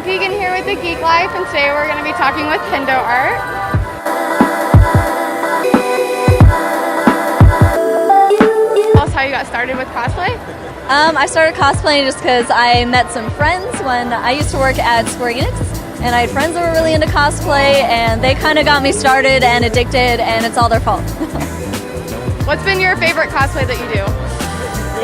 Deegan here with The Geek Life, and today we're going to be talking with Hendo Art. Tell us how you got started with cosplay. I started cosplaying just because I met some friends when I used to work at Square Enix, and I had friends that were really into cosplay, and they kind of got me started and addicted, and it's all their fault. What's been your favorite cosplay that you do?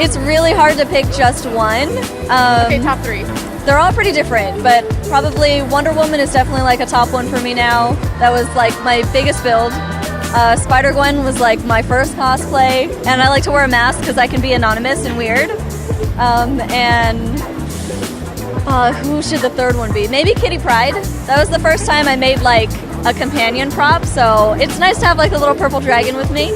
It's really hard to pick just one. Okay, top three. They're all pretty different, but probably Wonder Woman is definitely like a top one for me now. That was like my biggest build. Spider-Gwen was like my first cosplay, and I like to wear a mask because I can be anonymous and weird. Who should the third one be? Maybe Kitty Pryde. That was the first time I made like a companion prop, so it's nice to have like a little purple dragon with me.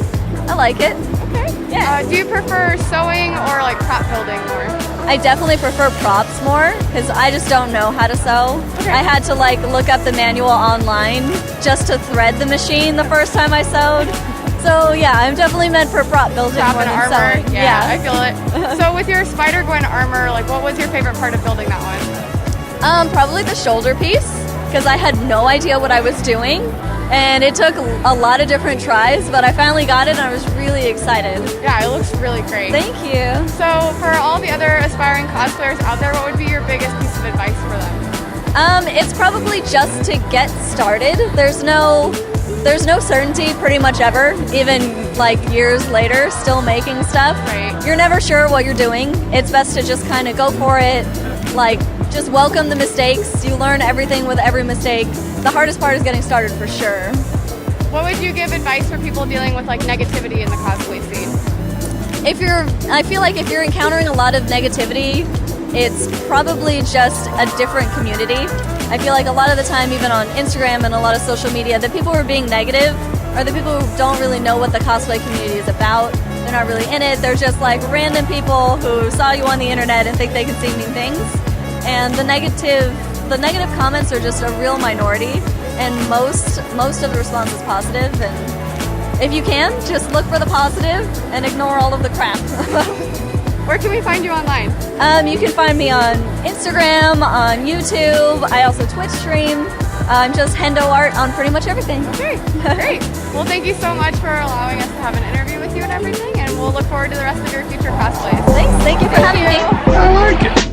I like it. Okay. Yeah. Do you prefer sewing or like prop building more? I definitely prefer props more because I just don't know how to sew. Okay. I had to like look up the manual online just to thread the machine the first time I sewed. So yeah, I'm definitely meant for prop building Prop more and than armor. sewing. Yeah, I feel it. So with your Spider-Gwen armor, like what was your favorite part of building that one? Probably the shoulder piece because I had no idea what I was doing. And it took a lot of different tries, but I finally got it and I was really excited. Yeah, it looks really great. Thank you. So for all the other aspiring cosplayers out there, what would be your biggest piece of advice for them? It's probably just to get started. There's no certainty pretty much ever, even like years later, still making stuff. Right. You're never sure what you're doing. It's best to just kind of go for it, like just welcome the mistakes. You learn everything with every mistake. The hardest part is getting started for sure. What would you give advice for people dealing with like negativity in the cosplay scene? I feel like if you're encountering a lot of negativity, it's probably just a different community. I feel like a lot of the time, even on Instagram and a lot of social media, the people who are being negative are the people who don't really know what the cosplay community is about. They're not really in it. They're just like random people who saw you on the internet and think they can see mean things. And the negative comments are just a real minority, and most of the response is positive. And if you can, just look for the positive and ignore all of the crap. Where can we find you online? You can find me on Instagram, on YouTube. I also Twitch stream. I'm just Hendo Art on pretty much everything. Okay, great. Well, thank you so much for allowing us to have an interview with you and everything, and we'll look forward to the rest of your future cosplays. Thanks. Thank you for having me. I like it.